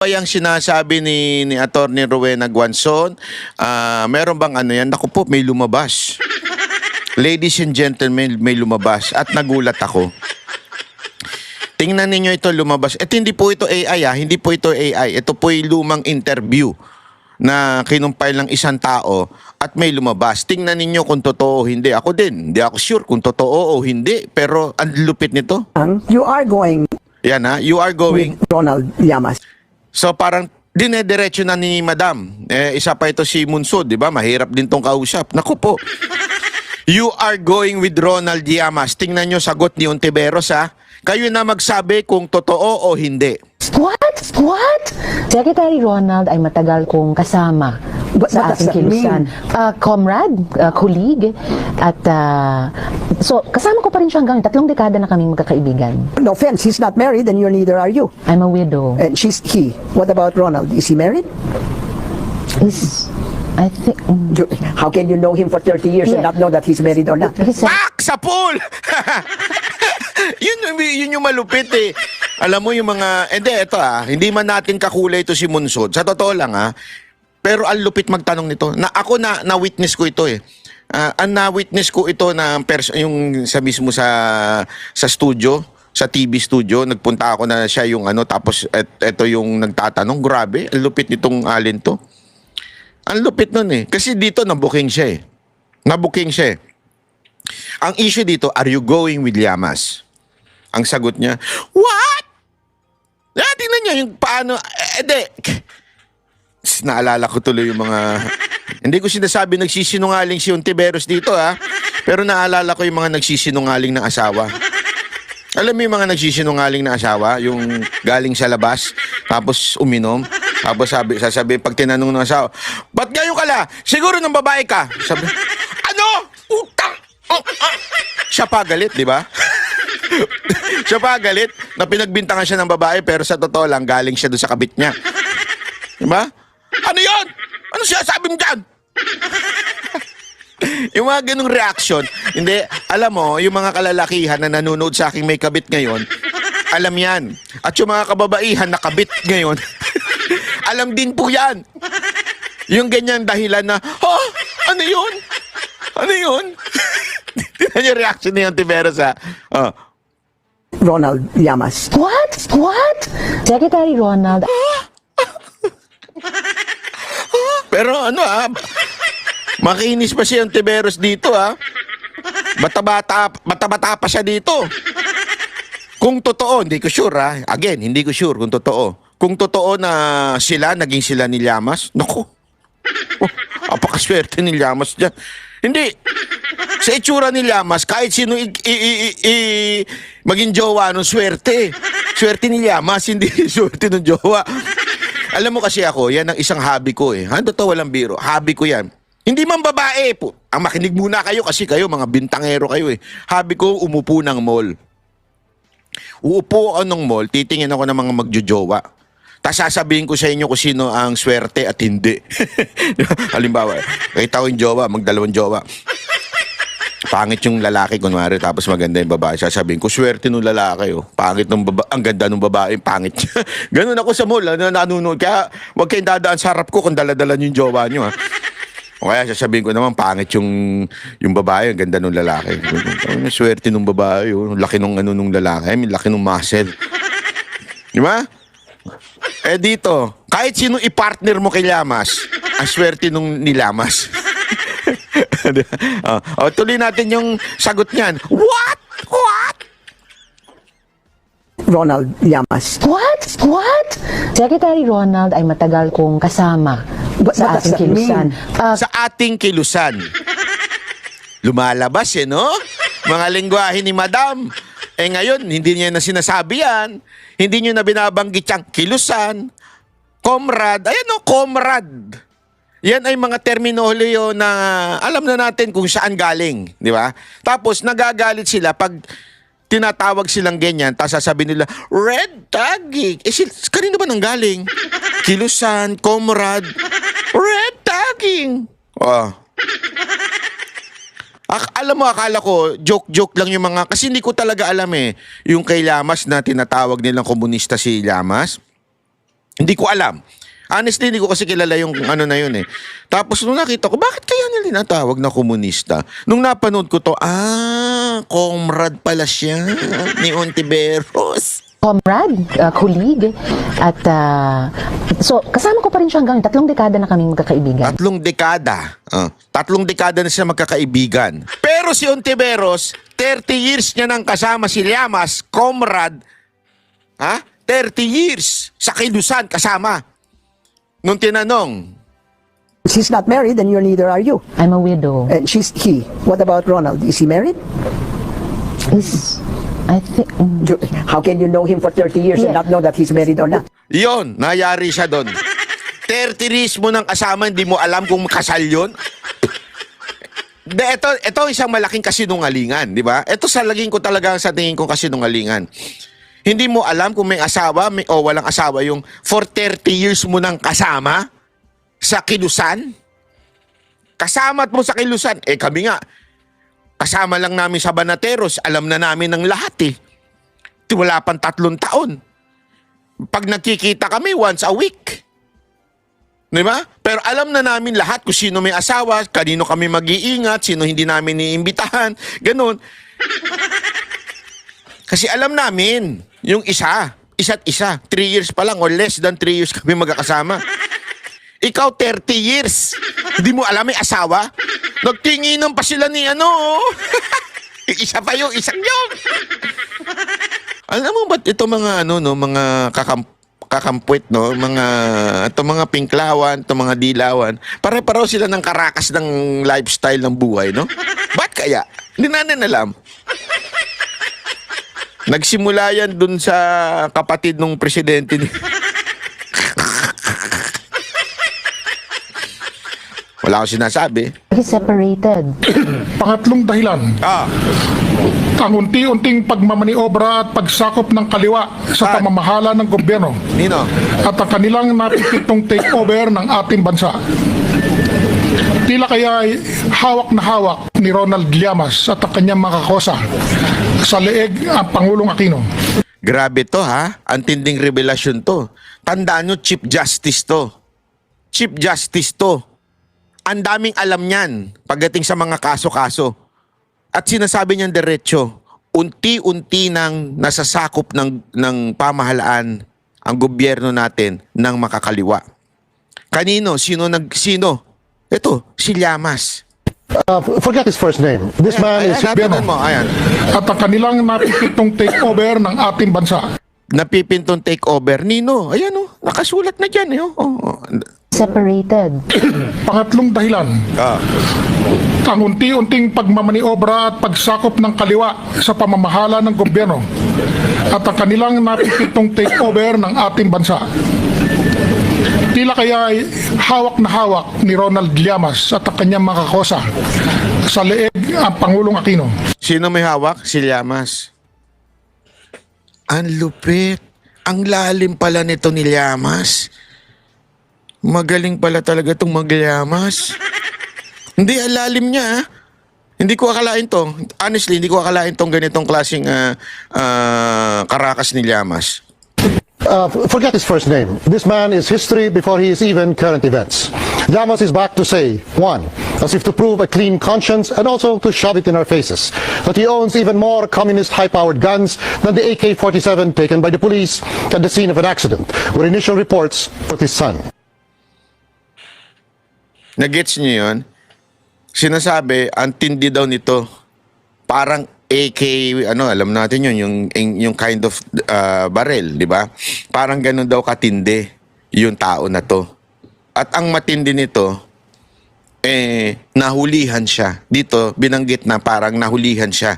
Yung sinasabi ni Attorney Rowena Guanzon, meron bang ano yan? Naku po, may lumabas. Ladies and gentlemen, may lumabas at nagulat ako. Tingnan ninyo ito lumabas. At hindi po ito AI hindi po ito AI. Ito po yung lumang interview na kinumpile ng isang tao at may lumabas. Tingnan ninyo kung totoo o hindi. Ako din, hindi ako sure kung totoo o hindi. Pero ang lupit nito. You are going Yan you are going. with Ronald Llamas. So parang dinediretso na ni Madam. Isa pa ito si Munsod, di ba? Mahirap din tong kausap. Naku po. You are going with Ronald Llamas. Tingnan nyo sagot ni Ontiveros ha. Kayo na magsabi kung totoo o hindi. What? What? Secretary Ronald ay matagal kong kasama sa does ating that kilusan. Comrade, colleague, at so kasama ko pa rin siya hanggang 3 dekada na kaming magkakaibigan. No offense, he's not married and neither are you. I'm a widow. And he. What about Ronald? Is he married? I think... How can you know him for 30 years and Yeah. not know that he's married or not? He's a- Pak! Sa pool! yun yung malupit eh. Alam mo yung mga... Ito hindi man natin kakulay ito si Munsod. Sa totoo lang pero ang lupit magtanong nito. Ako na-witness ko ito eh. Ang na-witness ko ito na yung sa mismo sa studio, sa TV studio, nagpunta ako na siya yung tapos ito yung nagtatanong. Grabe, ang lupit nitong alin to. Ang lupit nun eh. Kasi dito nabuking siya eh. Nabuking siya eh. Ang issue dito, are you going with Llamas? Ang sagot niya, what? Tingnan niya yung paano, naalala ko tuloy yung mga, hindi ko sinasabi nagsisinungaling si Ontiveros dito pero naalala ko yung mga nagsisinungaling na asawa. Alam mo yung mga nagsisinungaling na asawa, yung galing sa labas, tapos uminom, tapos sasabi, pag tinanong ng asawa, ba't ngayon ka la? Siguro ng babae ka. Sabi, ano? Utang! Siya pa galit, di ba? Siya pa galit na pinagbintangan siya ng babae pero sa totoo lang galing siya doon sa kabit niya. Di ba? Ano yun? Ano siya sabi mo dyan? Yung mga ganung reaction, hindi, alam mo, yung mga kalalakihan na nanonood sa aking may kabit ngayon, alam yan. At yung mga kababaihan na kabit ngayon, alam din po yan. Yung ganyan dahilan na, ano yun? Ano yun? Tignan yung reaction ni Ontiveros Ronald Llamas. What? What? Secretary Ronald... Pero makinis pa si Ontiveros dito Bata-bata pa siya dito. Kung totoo, hindi ko sure Again, hindi ko sure kung totoo. Kung totoo na naging sila ni Llamas, naku. Apakaswerte ni Llamas dyan. Hindi. Sa itsura ni Llamas, kahit sino maging jowa nung swerte. Swerte ni Llamas, hindi swerte ng jowa. Alam mo kasi ako, yan ang isang hobby ko Totoo, walang biro. Hobby ko yan. Hindi man babae po. Ang makinig muna kayo kasi kayo, mga bintangero kayo Hobby ko, umupo ng mall. Uupo ako ng mall, titingin ako ng mga magjojowa. Tapos sasabihin ko sa inyo kung sino ang swerte at hindi. Halimbawa, kita ko yung jowa, magdalawang jowa. Pangit yung lalaki, kunwari, tapos maganda yung babae. Sasabihin ko, swerte nung lalaki, pangit nung babae, ang ganda nung babae, pangit. Ganun ako sa mall, nanunod. Kaya, huwag kayong dadaan sa harap ko kung daladalan yung jowa nyo, O kaya, sasabihin ko naman, pangit yung babae, ang ganda nung lalaki. Swerte nung babae, laki nung nung lalaki, laki nung muscle. Di ba? Dito, kahit sino i-partner mo kay Llamas, ang swerte nung ni Llamas. Tuloy natin yung sagot niyan. What? What? Ronald Llamas. What? What? Secretary Ronald ay matagal kong kasama sa What does ating that kilusan. Sa ating kilusan. Lumalabas no? Mga lengguwahe ni Madam. Ngayon, hindi niya na sinasabi yan. Hindi niyo na binabanggit yung kilusan. Comrade. Ayan comrade. Yan ay mga terminolohiyo na alam na natin kung saan galing, di ba? Tapos nagagalit sila pag tinatawag silang ganyan, tapos sasabihin nila, red tagging. Kanino ba nanggaling? Kilusan, comrade, red tagging. Alam mo, akala ko, joke-joke lang yung mga, kasi hindi ko talaga alam yung kay Llamas na tinatawag nilang komunista si Llamas. Hindi ko alam. Honestly, hindi ko kasi kilala yung ano na yun eh. Tapos nung nakita ko, bakit kaya nila tinatawag na komunista? Nung napanood ko to, comrade pala siya ni Ontiveros. Comrade, kulig, at so kasama ko pa rin siya hanggang 3 dekada na kaming magkakaibigan. 3 dekada. 3 dekada na siya magkakaibigan. Pero si Ontiveros, 30 years niya nang kasama si Llamas, comrade. 30 years sa Kilusan kasama. Nung tinanong, She's not married and you're neither are you. I'm a widow. And he. What about Ronald? Is he married? I think... How can you know him for 30 years and Yeah. not know that he's married or not? yon, nayari siya doon. 30 years mo nang kasama, hindi mo alam kung kasal yun? Ito isang malaking kasinungalingan, di ba? Ito sa laging ko talaga sa tingin kong kasinungalingan. Hindi mo alam kung may asawa o walang asawa yung for 30 years mo nang kasama sa Kilusan? Kasama't mo sa Kilusan. Kami nga, kasama lang namin sa Banateros, alam na namin ng lahat eh. Wala pang 3 taon. Pag nagkikita kami once a week. Di ba? Pero alam na namin lahat kung sino may asawa, kanino kami mag-iingat, sino hindi namin iimbitahan, ganun. Kasi alam namin, yung isa't isa, 3 years pa lang or less than 3 years kami magkakasama. Ikaw 30 years, hindi mo alam may asawa? Nagtinginan pa sila ni Isa pa yung isang yun. Alam mo ba't ito mga mga kakampwet, no? Mga pinklawan, mga dilawan, pare-pareho sila ng karakas ng lifestyle ng buhay, no? Ba't kaya? Hindi natin alam. Nagsimula yan dun sa kapatid ng presidente ni... Wala akong sinasabi. He's separated. Pangatlong dahilan, ang unti-unting pagmamaniobra at pagsakop ng kaliwa sa pamamahala ng gobyerno Nino? at ang kanilang napipitong takeover ng ating bansa. Tila kaya ay hawak na hawak ni Ronald Llamas at ang kanyang mga kakosa sa leeg ang Pangulong Aquino. Grabe to ha. Ang tinding revelasyon to. Tandaan nyo, Chief Justice to. Chief Justice to. Ang daming alam niyan pagdating sa mga kaso-kaso. At sinasabi niyan diretso, unti-unti nang nasasakop ng pamahalaan ang gobyerno natin ng makakaliwa. Kanino? Sino? Ito, si Llamas. Forget his first name. This man is Tatanan mo, ayan. At ang kanilang napipitong takeover ng ating bansa. Napipintong takeover. Nino, ayan nakasulat na dyan. Separated. Pangatlong dahilan, ang unti-unting pagmamaniobra at pagsakop ng kaliwa sa pamamahala ng gobyerno at ang kanilang napipitong takeover ng ating bansa. Tila kaya ay hawak na hawak ni Ronald Llamas at ang kanyang mga kakosa sa leeg ang Pangulong Aquino. Sino may hawak? Si Llamas. Ang lupit. Ang lalim pala nito ni Llamas. Magaling pala talaga itong mag-Llamas. Hindi, ang lalim niya. Hindi ko akalain to. Honestly, hindi ko akalain tong ganitong klaseng karakas ni Llamas. Forget his first name. This man is history before he is even current events. Llamas is back to say, one, as if to prove a clean conscience and also to shove it in our faces, that he owns even more communist high-powered guns than the AK-47 taken by the police at the scene of an accident, where initial reports put his son. Nagets niyo yun? Sinasabi, ang tindi daw nito, parang AK, alam natin yun, yung kind of barrel, di ba? Parang ganun daw katindi yung tao na to. At ang matindi nito, nahulihan siya. Dito, binanggit na parang nahulihan siya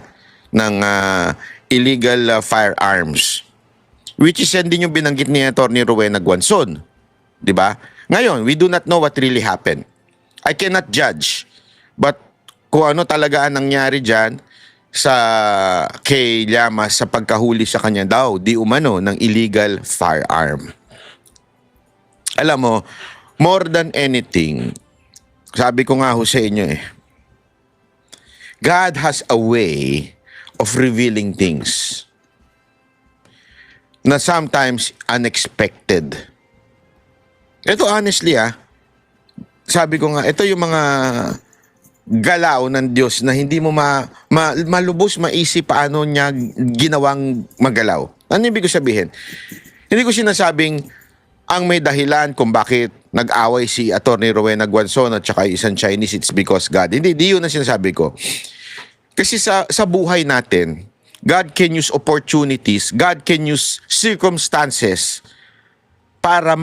ng illegal firearms. Which is yan din yung binanggit ni Atty. Rowena Guanzon. Di ba? Ngayon, we do not know what really happened. I cannot judge. But kung ano talaga ang nangyari dyan sa kay Llamas sa pagkahuli sa kanya daw, di umano, ng illegal firearm. Alam mo, more than anything, sabi ko nga ho sa inyo God has a way of revealing things na sometimes unexpected. Ito honestly sabi ko nga, ito yung mga galaw ng Diyos na hindi mo malubos maisip paano niya ginawang magalaw. Ano ibig ko sabihin? Hindi ko sinasabing ang may dahilan kung bakit nag-away si Atty. Rowena Guanzon at saka isang Chinese, it's because God. Hindi, di yun ang sinasabi ko. Kasi sa buhay natin, God can use opportunities, God can use circumstances para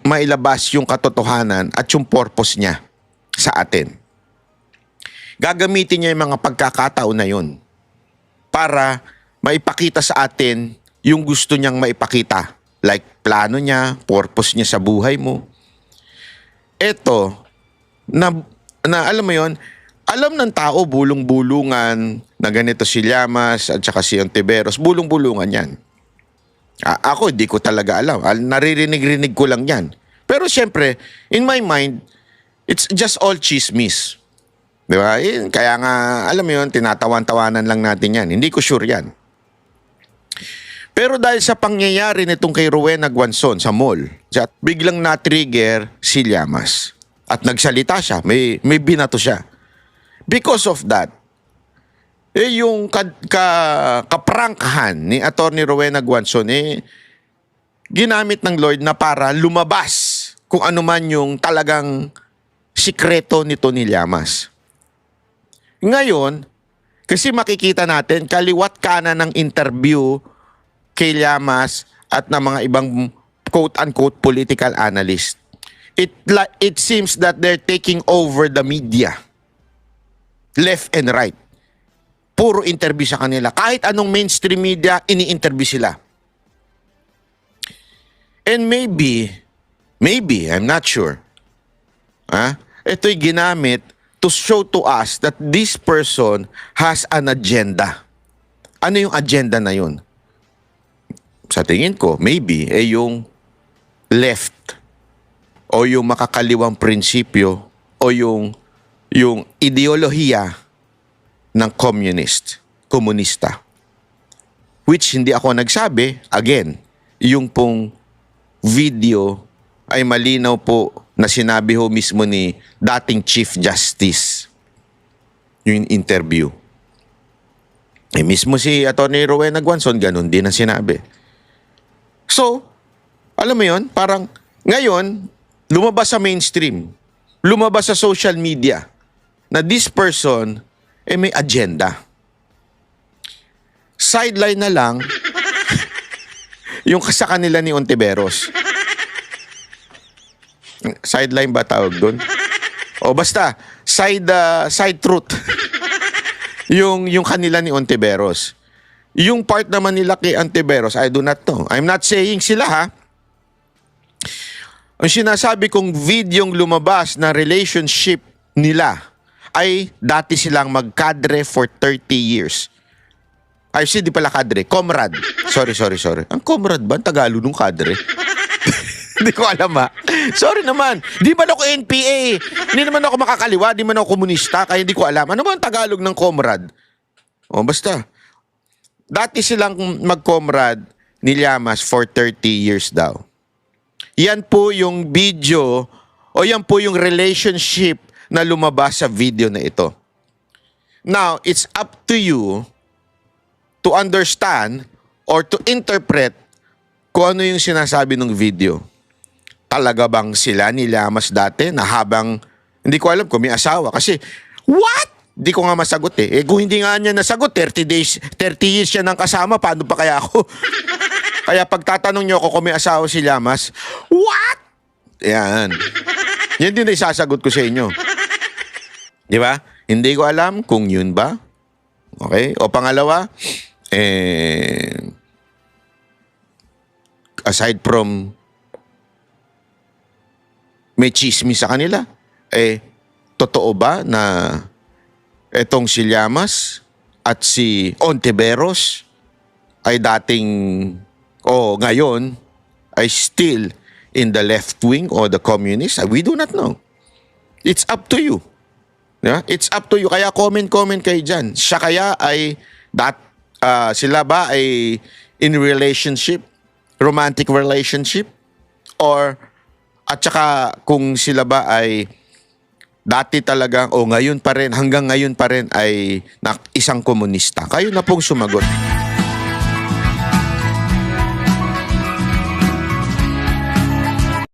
mailabas yung katotohanan at yung purpose niya sa atin. Gagamitin niya yung mga pagkakataon na yun para maipakita sa atin yung gusto niyang maipakita. Like plano niya, purpose niya sa buhay mo. Ito, na alam mo yon, alam ng tao bulong-bulungan na ganito si Llamas at saka si Ontiveros, bulong-bulungan yan. Ako, di ko talaga alam. Naririnig-rinig ko lang yan. Pero siyempre, in my mind, it's just all chismis. Di ba? Kaya nga, alam mo yun, tinatawan-tawanan lang natin yan. Hindi ko sure yan. Pero dahil sa pangyayari nitong kay Rowena Guanzon sa mall, biglang na-trigger si Llamas. At nagsalita siya, may binato siya. Because of that, yung kaprangkahan ni Atty. Rowena Guanzon, ginamit ng Lord na para lumabas kung ano man yung talagang sikreto nito ni Llamas. Ngayon, kasi makikita natin, kaliwat kanan ng interview kay Llamas at ng mga ibang quote-unquote political analyst. It seems that they're taking over the media. Left and right. Puro interview sa kanila. Kahit anong mainstream media, ini-interview sila. And maybe, I'm not sure. Ito'y ginamit to show to us that this person has an agenda. Ano yung agenda na yun? Sa tingin ko, maybe, yung left o yung makakaliwang prinsipyo o yung ideolohiya ng komunista. Which hindi ako nagsabi, again, yung pong video ay malinaw po na sinabi ho mismo ni dating Chief Justice yung interview. Mismo si Atty. Rowena Guanzon, ganun din ang sinabi. So, alam mo yun, parang ngayon, lumabas sa mainstream, lumabas sa social media, na this person may agenda. Sideline na lang yung sa kanila ni Ontiveros. Sideline ba tawag doon? O basta, side truth. yung kanila ni Ontiveros. Yung part naman nila kay Ontiveros, I do not know. I'm not saying sila Ang sinasabi kong videong lumabas na relationship nila ay dati silang magkadre for 30 years. Ay, di pala kadre, comrade. Sorry. Ang comrade ba? Ang Tagalog ng kadre? Hindi ko alam Sorry naman. Di man ako NPA. Hindi naman ako makakaliwa. Di man ako komunista. Kaya hindi ko alam. Ano ba ang Tagalog ng comrade? O basta. Dati silang mag-comrade ni Llamas for 30 years daw. Yan po yung video o yan po yung relationship na lumabas sa video na ito. Now, it's up to you to understand or to interpret kung ano yung sinasabi ng video. Talaga bang sila ni Llamas dati na habang, hindi ko alam kung may asawa. Kasi, what? Hindi ko nga masagot kung hindi nga niya nasagot, 30 years siya nang kasama, paano pa kaya ako? Kaya pagtatanong niyo ako kung may asawa si Llamas, what? Yan. Yan din na isasagot ko sa inyo. Di ba? Hindi ko alam kung yun ba. Okay? O pangalawa, aside from may chismis sa kanila, totoo ba na etong si Llamas at si Ontiveros ay dating ngayon ay still in the left wing or the communist? We do not know. It's up to you. Yeah? It's up to you. Kaya comment kayo dyan. Siya kaya ay sila ba ay in relationship, romantic relationship, or At saka kung sila ba ay dati talagang o ngayon pa rin, hanggang ngayon pa rin ay isang komunista. Kayo na pong sumagot.